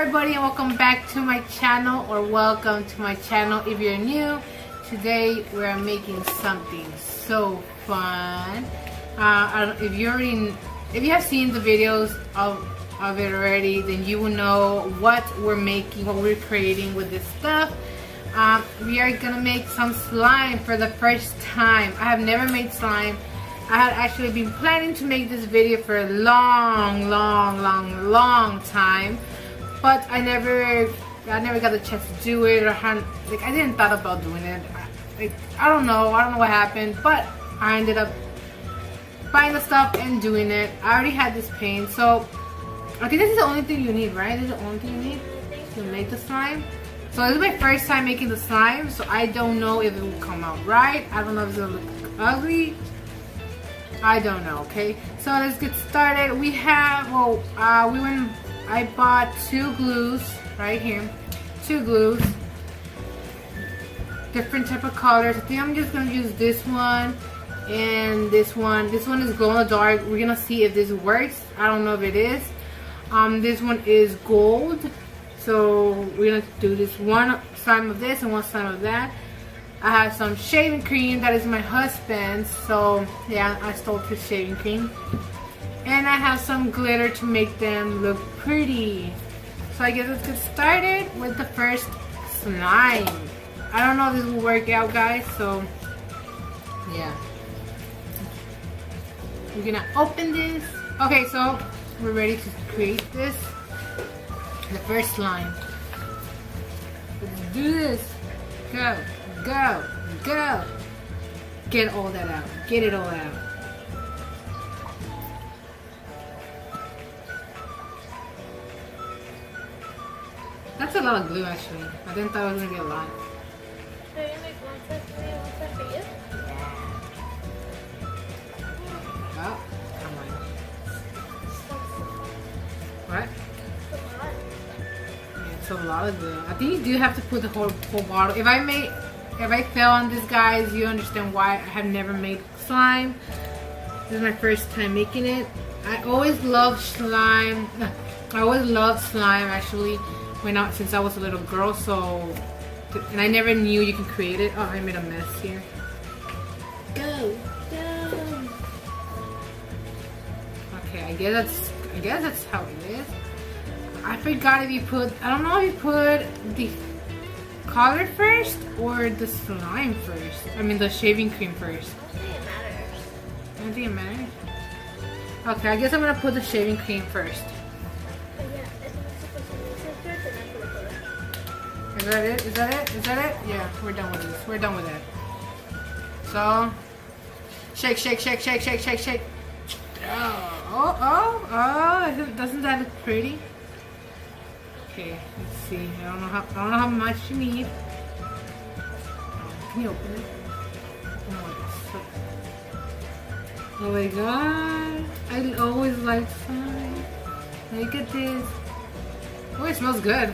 everybody, and welcome back to my channel, or welcome to my channel if you're new. Today we're making something so fun. If you have seen the videos of it already, then you will know what we're making, what we're creating with this stuff. We are gonna make some slime for the first time. I have never made slime. I had actually been planning to make this video for a long time, but I never got the chance to do it, or I didn't thought about doing it. I don't know what happened, but I ended up buying the stuff and doing it. I already had this paint, so I think this is the only thing you need, right? This is the only thing you need to make the slime. So this is my first time making the slime, so I don't know if it will come out right. I don't know if it's gonna look ugly. I don't know, okay? So let's get started. We have, I bought 2 glues right here. 2 glues. Different type of colors. I think I'm just gonna use this one and this one. This one is glow in the dark. We're gonna see if this works. I don't know if it is. This one is gold. So we're gonna do this one slime of this and one slime of that. I have some shaving cream that is my husband's, so yeah, I stole his shaving cream. And I have some glitter to make them look pretty. So I guess let's get started with the first slime. I don't know if this will work out, guys, so yeah. We're gonna open this. Okay, so we're ready to create this. The first slime. Let's do this. Go. Go, go. Get all that out. Get it all out. That's a lot of glue, actually. I didn't thought it was going to be a lot. So you make one set for me, one set for you? Yeah. Oh, come on. What? Yeah, it's a lot of glue. I think you do have to put the whole bottle. If I fail on this, guys, you understand why I have never made slime. This is my first time making it. I always loved slime. I always loved slime, actually, since I was a little girl. So, and I never knew you can create it. Oh, I made a mess here. Go, go. Okay, I guess that's how it is. I forgot if you put. I don't know if you put the color first or the slime first. I mean the shaving cream first. I don't think it matters. I don't think it matters. Okay, I guess I'm gonna put the shaving cream first. Yeah, it's supposed to be first and then put the color. Is that it? Is that it? Is that it? Yeah, we're done with this. We're done with that. So shake, shake, shake, shake, shake, shake, shake. Oh! Doesn't that look pretty? Okay, let's see. I don't know how much you need. Can you open it? Oh my god! I always like slime. Look at this. Oh, it smells good.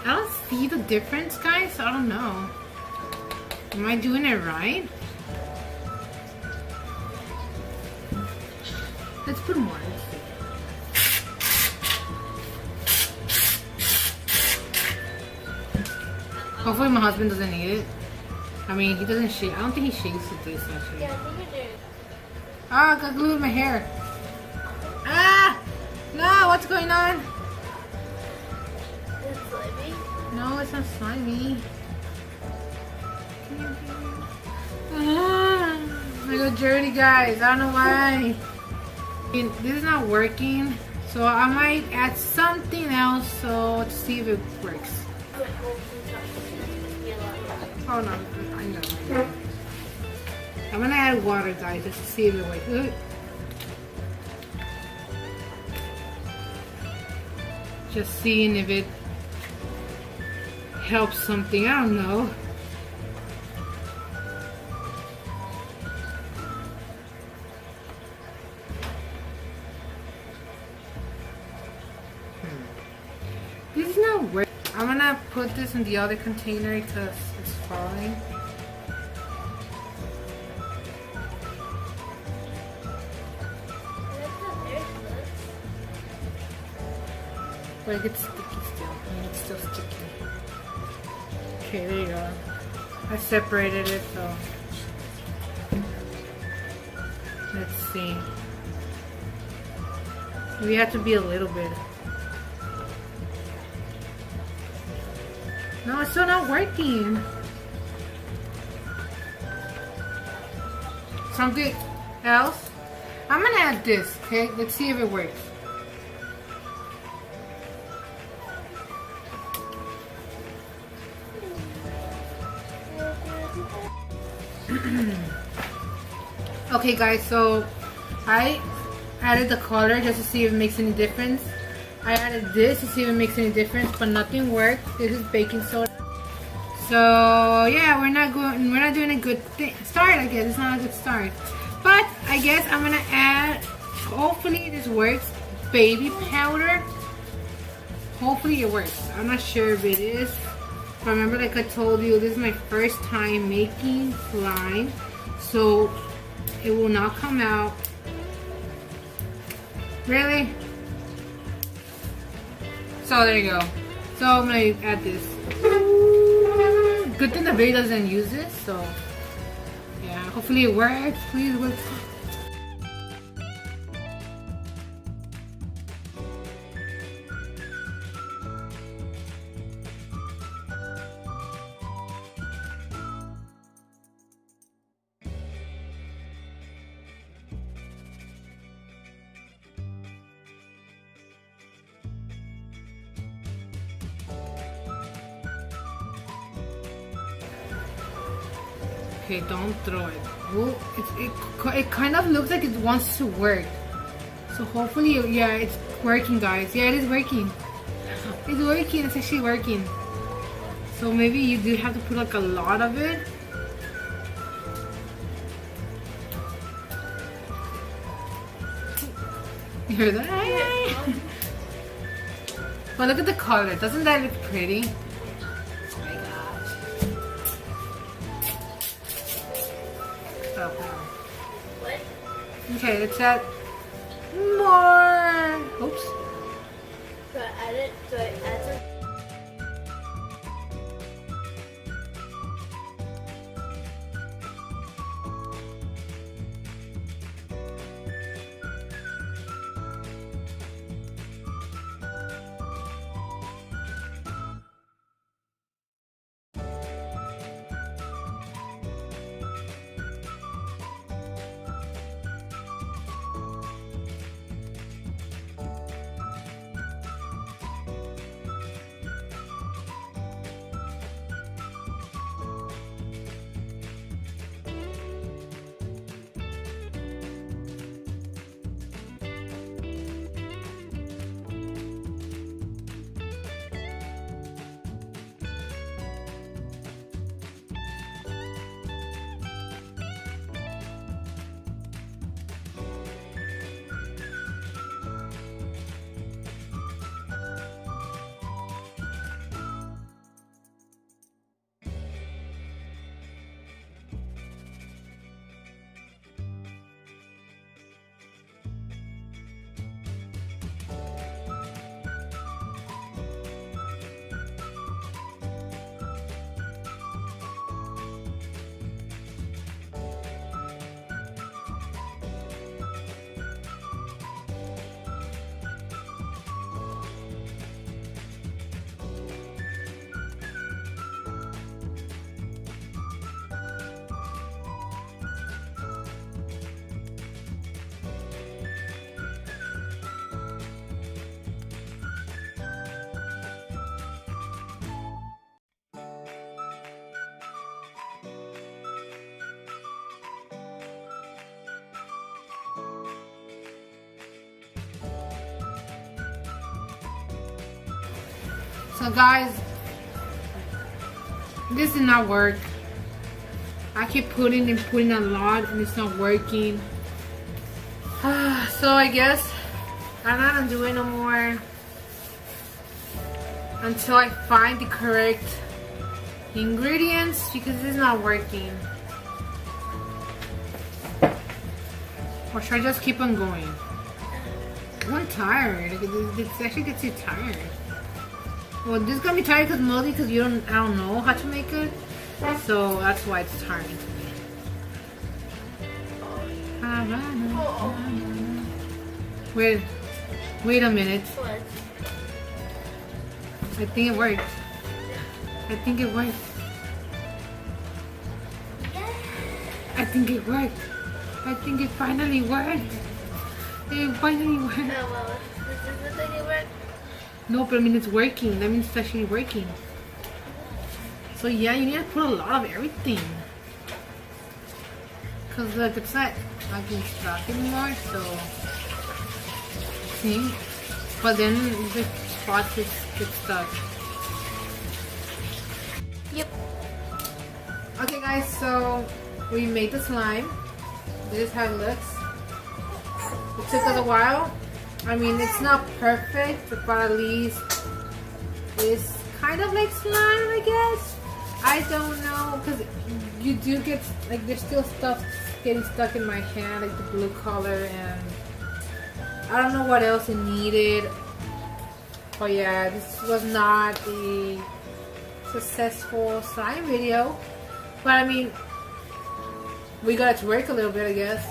I don't see the difference, guys. I don't know. Am I doing it right? Let's put more. Let's see. Hopefully my husband doesn't need it. I mean, he doesn't shave. I don't think he shaves with this, actually. Yeah, I think you do. Ah, I got glue in my hair. Ah! No, what's going on? It's slimy. No, it's not slimy. Ah, I got dirty, guys. I don't know why. This is not working, so I might add something else to see if it works. Oh no, I know. I'm gonna add water, guys, just to see if it works. Just seeing if it helps something. I don't know. put this in the other container because it's falling. But it gets sticky still. I mean, it's still sticky. Okay, there you go. I separated it, so let's see. We have to be a little bit. No, it's still not working. Something else? I'm gonna add this, okay? Let's see if it works. Okay guys, so I added the color just to see if it makes any difference. I added this to see if it makes any difference, but nothing worked. This is baking soda. So yeah, we're not doing a good start, I guess. It's not a good start. But I guess I'm gonna add, hopefully this works, baby powder. Hopefully it works. I'm not sure if it is. Remember, like I told you, this is my first time making slime, so it will not come out. Really? So there you go. So I'm gonna add this. Good thing the video doesn't use this, so yeah, hopefully it works. Please work. Okay, don't throw it. Well, it kind of looks like it wants to work. So hopefully, yeah, it's working, guys. Yeah, it is working. It's working. It's actually working. So maybe you do have to put like a lot of it. You hear that? But look at the color. Doesn't that look pretty? What? Okay, let's add more. Oops. Do I add it? Do I add some? So guys, this did not work. I keep putting a lot and it's not working. So I guess I'm not gonna do it no more. until I find the correct ingredients because it's not working. Or should I just keep on going? I'm tired. It actually gets you tired. Well, this is gonna be tired because mostly because I don't know how to make it, so that's why it's tiring to me. Wait a minute. What? I think it worked. I think it worked. I think it worked. I think it finally worked. It finally worked. Oh, well, does the thing work? No, but I mean it's working. That means it's actually working. So yeah, you need to put a lot of everything. Cause look, it's not being stuck anymore. So see, but then the spots get stuck. Yep. Okay, guys. So we made the slime. This is how it looks. It took us a while. I mean, it's not perfect, but at least it's kind of like slime, I guess. I don't know, because you do get, like, there's still stuff getting stuck in my hand, like the blue color, and I don't know what else it needed. But yeah, this was not a successful slime video. But I mean, we got it to work a little bit, I guess.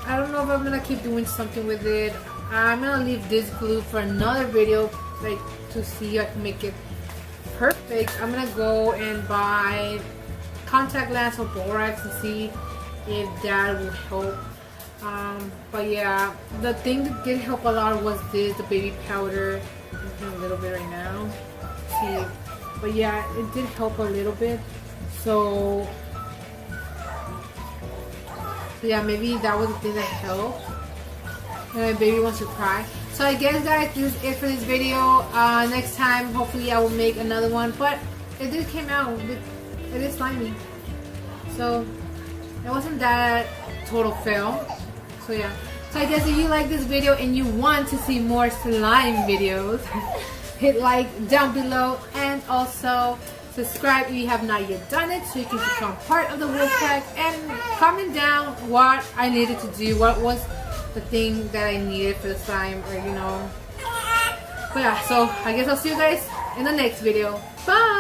I don't know if I'm gonna keep doing something with it. I'm gonna leave this glue for another video, like to see if I can make it perfect. I'm gonna go and buy contact lens or borax and see if that will help. But yeah, the thing that did help a lot was the baby powder. I'm using a little bit right now. See, but yeah, it did help a little bit. So yeah, maybe that was the thing that helped. And my baby wants to cry. So I guess, guys, this is it for this video. Next time, hopefully I will make another one. But it did came out. It is slimy. So it wasn't that total fail. So yeah. So I guess if you like this video and you want to see more slime videos, hit like down below, and also subscribe if you have not yet done it, so you can become part of the Wolfpack, and comment down what I needed to do, what was the thing that I needed for the slime, or you know. But yeah, so I guess I'll see you guys in the next video. Bye!